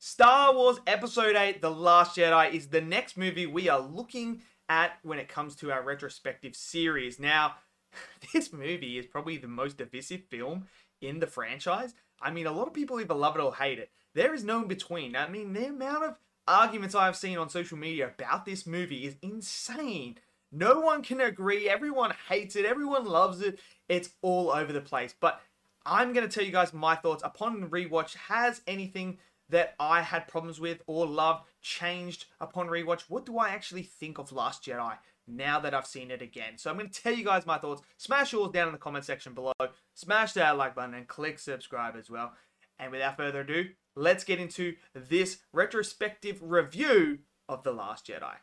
Star Wars Episode 8, The Last Jedi, is the next movie we are looking at when it comes to our retrospective series. Now, this movie is probably the most divisive film in the franchise. I mean, a lot of people either love it or hate it. There is no in between. I mean, the amount of arguments I've seen on social media about this movie is insane. No one can agree. Everyone hates it. Everyone loves it. It's all over the place. But I'm going to tell you guys my thoughts upon rewatch. Has anything that I had problems with or loved changed upon rewatch? What do I actually think of Last Jedi now that I've seen it again? So I'm going to tell you guys my thoughts. Smash yours down in the comment section below. Smash that like button and click subscribe as well. And without further ado, let's get into this retrospective review of The Last Jedi.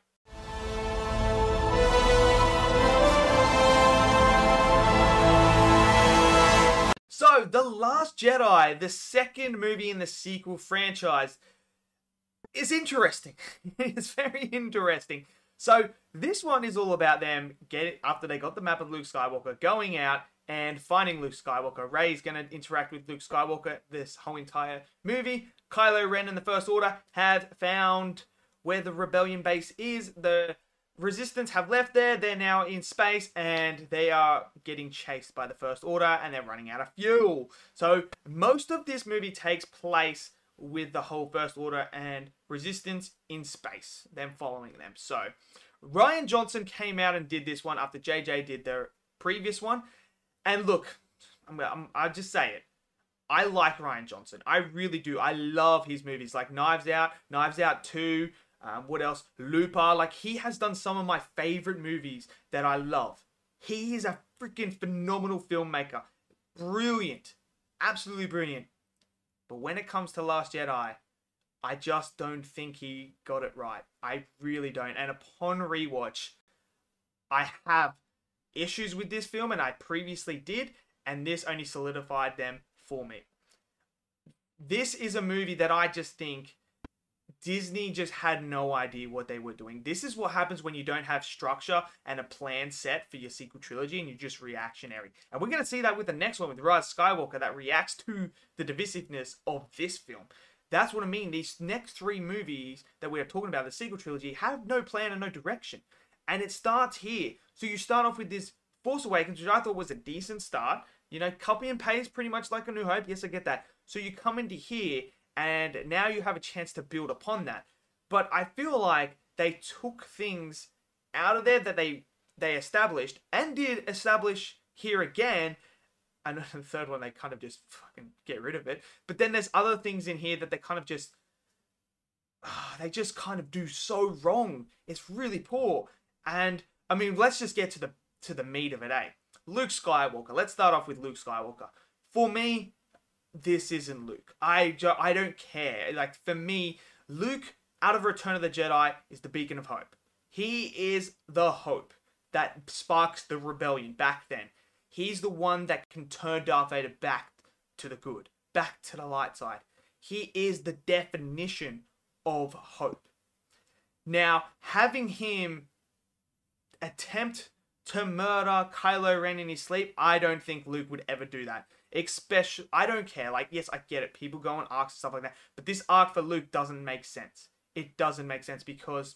So, The Last Jedi, the second movie in the sequel franchise, is interesting. It's very interesting. So, this one is all about them after they got the map of Luke Skywalker, going out and finding Luke Skywalker. Rey's going to interact with Luke Skywalker this whole entire movie. Kylo Ren and the First Order have found where the rebellion base is. The Resistance have left there. They're now in space and they are getting chased by the First Order and they're running out of fuel. So most of this movie takes place with the whole First Order and Resistance in space, them following them. So Rian Johnson came out and did this one after JJ did their previous one. And look, I'll just say it. I like Rian Johnson. I really do. I love his movies like Knives Out, Knives Out 2, what else? Looper. Like, he has done some of my favorite movies that I love. He is a freaking phenomenal filmmaker. Brilliant. Absolutely brilliant. But when it comes to Last Jedi, I just don't think he got it right. I really don't. And upon rewatch, I have issues with this film, and I previously did, and this only solidified them for me. This is a movie that I just think Disney just had no idea what they were doing. This is what happens when you don't have structure and a plan set for your sequel trilogy and you're just reactionary. And we're going to see that with the next one, with Rise of Skywalker, that reacts to the divisiveness of this film. That's what I mean. These next three movies that we are talking about, the sequel trilogy, have no plan and no direction. And it starts here. So you start off with this Force Awakens, which I thought was a decent start. You know, copy and paste pretty much like A New Hope. Yes, I get that. So you come into here, and now you have a chance to build upon that. But I feel like they took things out of there that they established, and did establish here again. And the third one, they kind of just fucking get rid of it. But then there's other things in here that they kind of just... they just kind of do so wrong. It's really poor. And, I mean, let's just get to the meat of it, eh? Luke Skywalker. Let's start off with Luke Skywalker. For me, this isn't Luke. I don't care. Like, for me, Luke, out of Return of the Jedi, is the beacon of hope. He is the hope that sparks the rebellion back then. He's the one that can turn Darth Vader back to the good, back to the light side. He is the definition of hope. Now, having him attempt to murder Kylo Ren in his sleep, I don't think Luke would ever do that. Especially, I don't care. Like, yes, I get it. People go on arcs and stuff like that. But this arc for Luke doesn't make sense. It doesn't make sense because,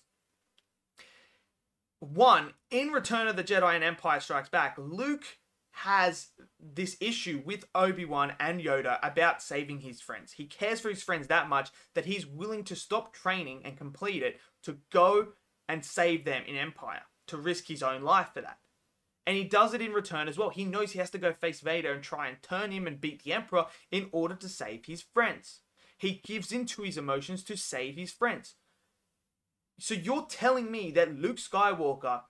one, in Return of the Jedi and Empire Strikes Back, Luke has this issue with Obi-Wan and Yoda about saving his friends. He cares for his friends that much that he's willing to stop training and complete it to go and save them in Empire, to risk his own life for that. And he does it in Return as well. He knows he has to go face Vader and try and turn him and beat the Emperor in order to save his friends. He gives in to his emotions to save his friends. So you're telling me that Luke Skywalker,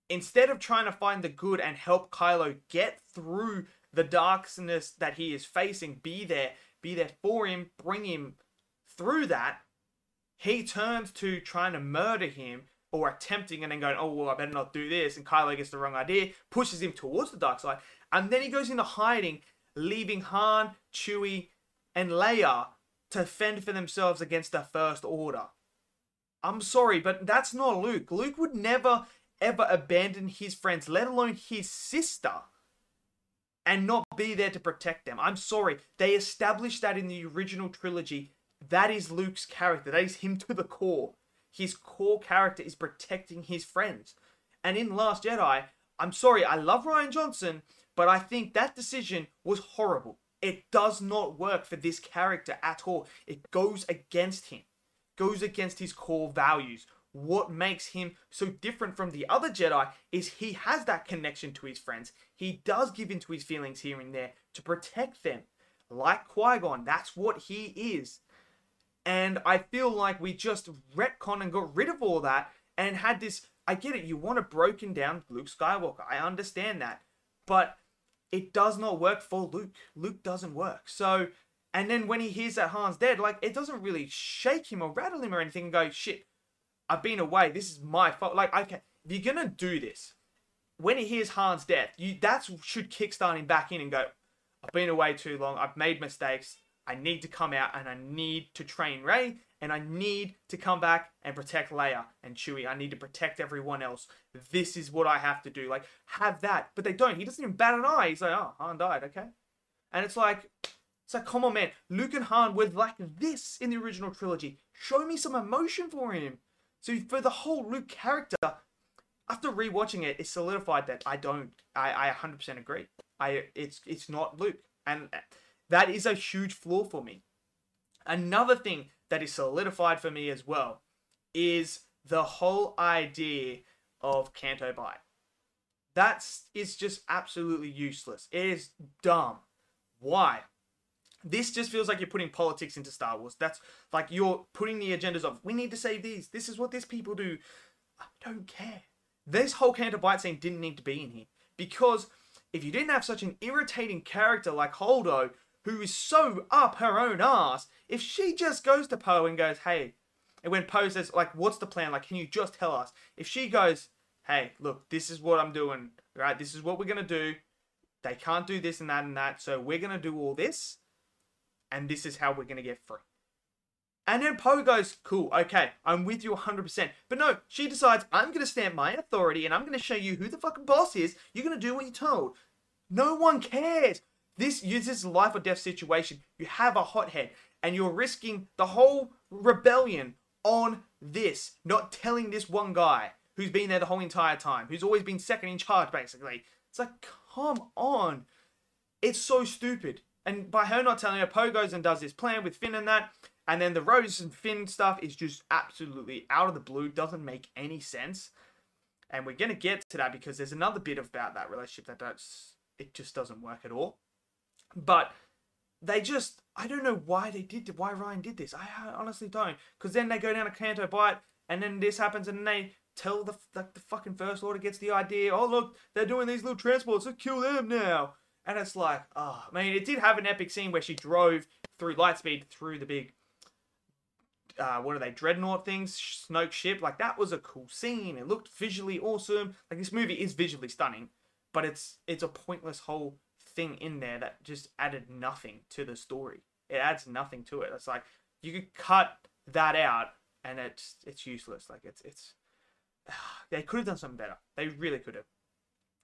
instead of trying to find the good and help Kylo get through the darkness that he is facing, be there for him, bring him through that, he turns to trying to murder him, or attempting, and then going, oh, well, I better not do this, and Kylo gets the wrong idea, pushes him towards the dark side, and then he goes into hiding, leaving Han, Chewie, and Leia to fend for themselves against the First Order. I'm sorry, but that's not Luke. Luke would never, ever abandon his friends, let alone his sister, and not be there to protect them. I'm sorry. They established that in the original trilogy that is Luke's character. That is him to the core. His core character is protecting his friends. And in Last Jedi, I'm sorry, I love Rian Johnson, but I think that decision was horrible. It does not work for this character at all. It goes against him. Goes against his core values. What makes him so different from the other Jedi is he has that connection to his friends. He does give into his feelings here and there to protect them. Like Qui-Gon, that's what he is. And I feel like we just retconned and got rid of all that and had this... I get it, you want a broken down Luke Skywalker. I understand that. But it does not work for Luke. Luke doesn't work. So, and then when he hears that Han's dead, like, it doesn't really shake him or rattle him or anything and go, shit, I've been away. This is my fault. Like, okay, if you're going to do this, when he hears Han's death, that should kickstart him back in and go, I've been away too long. I've made mistakes. I need to come out and I need to train Rey and I need to come back and protect Leia and Chewie. I need to protect everyone else. This is what I have to do. Like, have that. But they don't. He doesn't even bat an eye. He's like, oh, Han died, okay. And it's like, come on, man. Luke and Han were like this in the original trilogy. Show me some emotion for him. So for the whole Luke character, after rewatching it, it solidified that I 100% agree. It's not Luke. And that is a huge flaw for me. Another thing that is solidified for me as well is the whole idea of Canto Bight. That is just absolutely useless. It is dumb. Why? This just feels like you're putting politics into Star Wars. That's like you're putting the agendas of, we need to save these. This is what these people do. I don't care. This whole Canto Bight scene didn't need to be in here. Because if you didn't have such an irritating character like Holdo, who is so up her own ass, if she just goes to Poe and goes, hey, and when Poe says, like, what's the plan? Like, can you just tell us? If she goes, hey, look, this is what I'm doing, right? This is what we're going to do. They can't do this and that, so we're going to do all this, and this is how we're going to get free. And then Poe goes, cool, okay, I'm with you 100%. But no, she decides, I'm going to stamp my authority, and I'm going to show you who the fucking boss is. You're going to do what you're told. No one cares. This is a life or death situation. You have a hothead and you're risking the whole rebellion on this. Not telling this one guy who's been there the whole entire time. Who's always been second in charge, basically. It's like, come on. It's so stupid. And by her not telling her, Poe goes and does this plan with Finn and that. And then the Rose and Finn stuff is just absolutely out of the blue. Doesn't make any sense. And we're going to get to that because there's another bit about that relationship that it just doesn't work at all. But they just, I don't know why Ryan did this. I honestly don't. Because then they go down to Canto Bight, and then this happens, and then they tell the fucking First Order gets the idea, oh look, they're doing these little transports, let's kill them now. And it's like, oh, I mean, it did have an epic scene where she drove through lightspeed through the big, what are they, dreadnought things, Snoke ship. Like, that was a cool scene. It looked visually awesome. Like, this movie is visually stunning, but it's a pointless whole thing in there that just added nothing to the story. It adds nothing to it. It's like you could cut that out and it's useless. Like it's they could have done something better. They really could have.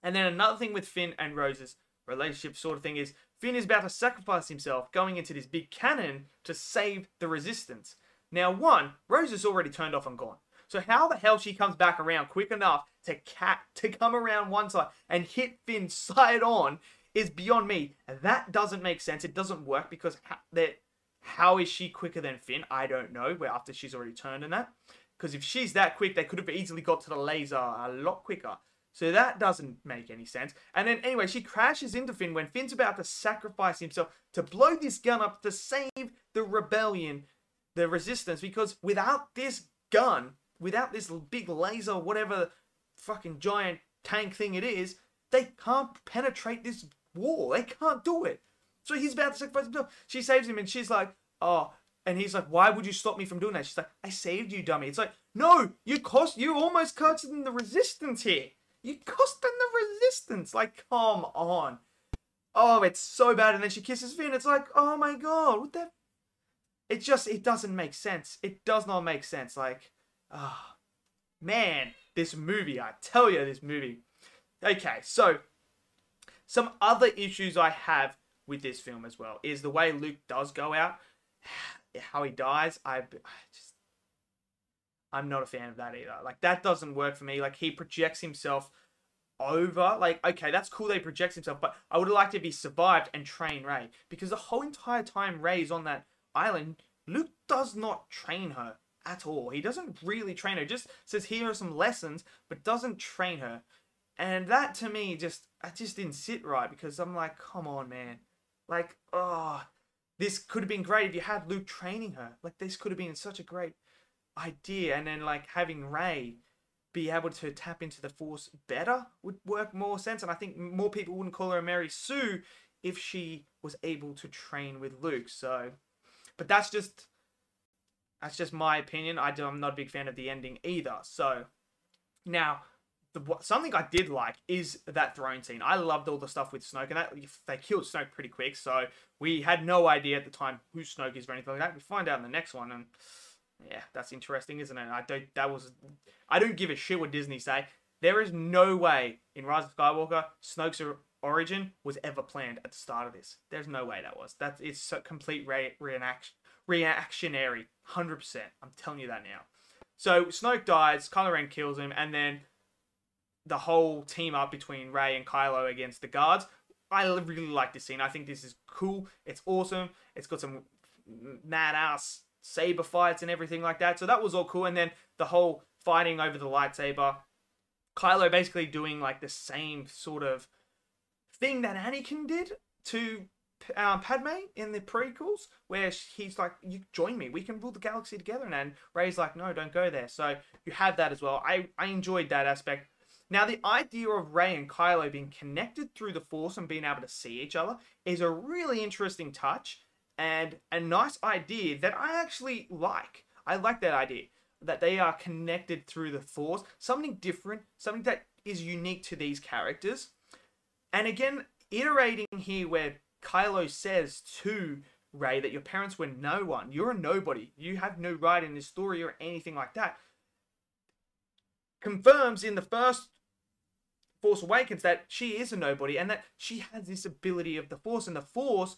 And then another thing with Finn and Rose's relationship sort of thing is Finn is about to sacrifice himself going into this big cannon to save the Resistance. Now, one, Rose is already turned off and gone. So how the hell she comes back around quick enough to come around one side and hit Finn side on is beyond me. That doesn't make sense. It doesn't work because how is she quicker than Finn? I don't know. Where after she's already turned in that. Because if she's that quick, they could have easily got to the laser a lot quicker. So that doesn't make any sense. And then anyway, she crashes into Finn when Finn's about to sacrifice himself to blow this gun up to save the rebellion, the Resistance. Because without this gun, without this big laser, whatever fucking giant tank thing it is, they can't penetrate this wall. They can't do it. So he's about to sacrifice himself. She saves him and she's like, oh, and he's like, why would you stop me from doing that? She's like, I saved you, dummy. It's like, no, you almost cost them the Resistance here. You cost them the Resistance. Like, come on. Oh, it's so bad. And then she kisses Finn. It's like, oh my God, what the? It doesn't make sense. It does not make sense. Like, ah, man, this movie, I tell you, this movie. Okay, so some other issues I have with this film as well is the way Luke does go out. how he dies, I'm not a fan of that either. Like, that doesn't work for me. Like, he projects himself over. Like, okay, that's cool that he projects himself, but I would have liked if he survived and trained Rey. Because the whole entire time Rey's on that island, Luke does not train her at all. He doesn't really train her. Just says, here are some lessons, but doesn't train her. And that, to me, I just didn't sit right, because I'm like, come on, man. Like, oh, this could have been great if you had Luke training her. Like, this could have been such a great idea. And then, like, having Rey be able to tap into the Force better would work more sense. And I think more people wouldn't call her Mary Sue if she was able to train with Luke. So, but that's just my opinion. I'm not a big fan of the ending either. So, now, something I did like is that throne scene. I loved all the stuff with Snoke, and that they killed Snoke pretty quick. So we had no idea at the time who Snoke is or anything like that. We find out in the next one, and yeah, that's interesting, isn't it? I don't give a shit what Disney say. There is no way in Rise of Skywalker Snoke's origin was ever planned at the start of this. There's no way that was. It's a complete reactionary, 100%. I'm telling you that now. So Snoke dies, Kylo Ren kills him, and then the whole team up between Rey and Kylo against the guards. I really like this scene. I think this is cool. It's awesome. It's got some mad ass saber fights and everything like that. So that was all cool. And then the whole fighting over the lightsaber. Kylo basically doing like the same sort of thing that Anakin did to Padme in the prequels, where he's like, you join me, we can rule the galaxy together. And Rey's like, no, don't go there. So you have that as well. I enjoyed that aspect. Now, the idea of Rey and Kylo being connected through the Force and being able to see each other is a really interesting touch and a nice idea that I actually like. I like that idea, that they are connected through the Force. Something different, something that is unique to these characters. And again, iterating here where Kylo says to Rey that your parents were no one. You're a nobody. You have no right in this story or anything like that. Confirms in the first Force Awakens that she is a nobody and that she has this ability of the Force. And the Force,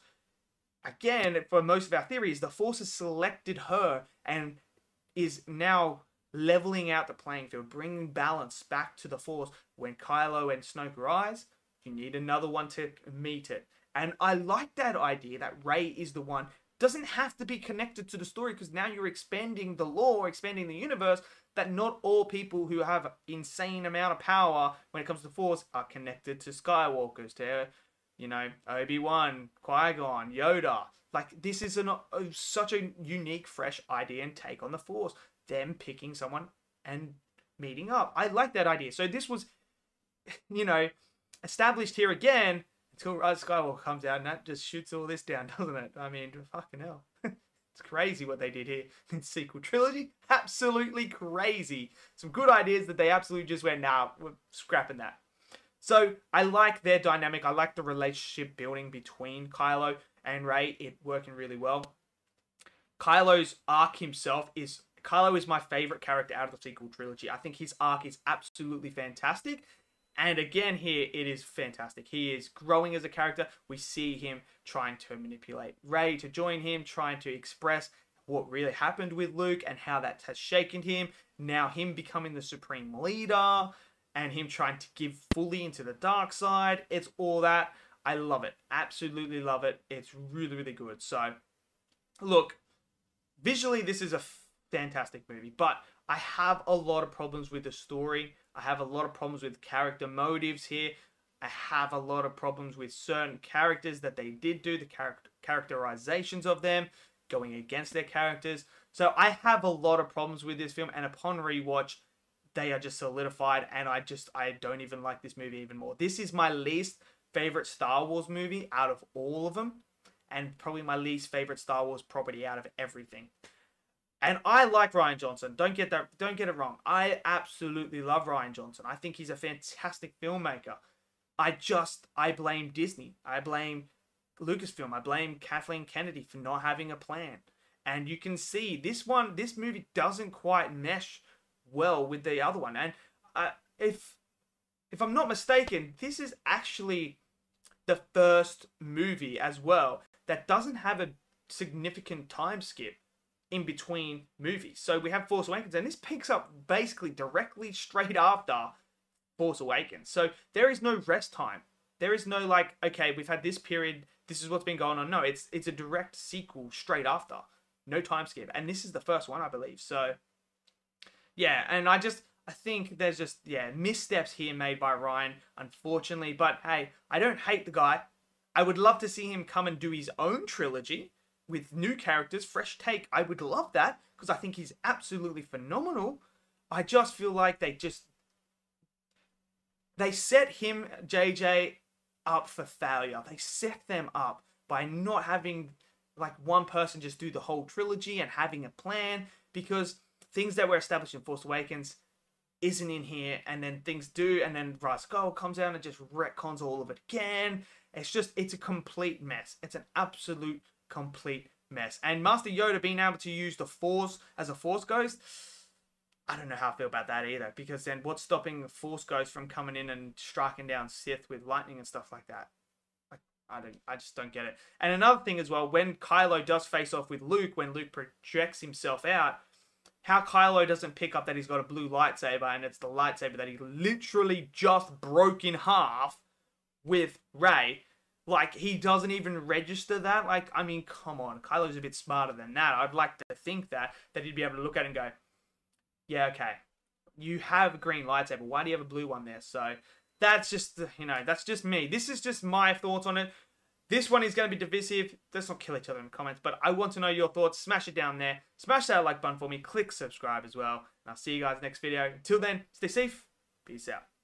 again, for most of our theories, the Force has selected her and is now leveling out the playing field, bringing balance back to the Force. When Kylo and Snoke rise, you need another one to meet it. And I like that idea that Rey is the one. Doesn't have to be connected to the story, because now you're expanding the lore, expanding the universe, that not all people who have insane amount of power when it comes to Force are connected to Skywalkers, to, you know, Obi-Wan, Qui-Gon, Yoda. Like, this is such a unique, fresh idea and take on the Force. Them picking someone and meeting up. I like that idea. So this was, you know, established here again until Rise of Skywalker comes out, and that just shoots all this down, doesn't it? I mean, fucking hell. It's crazy what they did here in sequel trilogy. Absolutely crazy. Some good ideas that they absolutely just went, nah, we're scrapping that. So I like their dynamic. I like the relationship building between Kylo and Rey. It working really well. Kylo's arc himself is... Kylo is my favorite character out of the sequel trilogy. I think his arc is absolutely fantastic. And again, here, it is fantastic. He is growing as a character. We see him trying to manipulate Rey to join him, trying to express what really happened with Luke and how that has shaken him. Now him becoming the supreme leader and him trying to give fully into the dark side. It's all that. I love it. Absolutely love it. It's really, really good. So, look, visually, this is a fantastic movie, but I have a lot of problems with the story. I have a lot of problems with character motives here. I have a lot of problems with certain characters that they did do, the characterizations of them, going against their characters. So I have a lot of problems with this film, and upon rewatch, they are just solidified, and I don't even like this movie even more. This is my least favorite Star Wars movie out of all of them, and probably my least favorite Star Wars property out of everything. And I like Rian Johnson. Don't get it wrong. I absolutely love Rian Johnson. I think he's a fantastic filmmaker. I blame Disney. I blame Lucasfilm. I blame Kathleen Kennedy for not having a plan. And you can see this movie doesn't quite mesh well with the other one. And if I'm not mistaken, this is actually the first movie as well that doesn't have a significant time skip. in between movies. So we have Force Awakens, and this picks up basically directly straight after Force Awakens. So there is no rest time. There is no like, okay, we've had this period, this is what's been going on. No, it's a direct sequel straight after. No time skip. And this is the first one, I believe. So yeah, and I think there's just, yeah, missteps here made by Ryan, unfortunately. But hey, I don't hate the guy. I would love to see him come and do his own trilogy with new characters, fresh take. I would love that because I think he's absolutely phenomenal. I just feel like they set him, JJ, up for failure. They set them up by not having like one person just do the whole trilogy and having a plan, because things that were established in Force Awakens isn't in here, and then things do, and then Rise Skywalker comes out and just retcons all of it again. It's a complete mess. It's an absolute complete mess. And Master Yoda being able to use the Force as a Force Ghost, I don't know how I feel about that either, because then what's stopping the Force Ghost from coming in and striking down Sith with lightning and stuff like that? I just don't get it. And another thing as well, when Kylo does face off with Luke, when Luke projects himself out, how Kylo doesn't pick up that he's got a blue lightsaber, and it's the lightsaber that he literally just broke in half with Rey. Like, he doesn't even register that. Like, I mean, come on. Kylo's a bit smarter than that. I'd like to think that he'd be able to look at it and go, yeah, okay, you have a green lightsaber. Why do you have a blue one there? So that's just, that's just me. This is just my thoughts on it. This one is going to be divisive. Let's not kill each other in the comments, but I want to know your thoughts. Smash it down there. Smash that like button for me. Click subscribe as well. And I'll see you guys next video. Until then, stay safe. Peace out.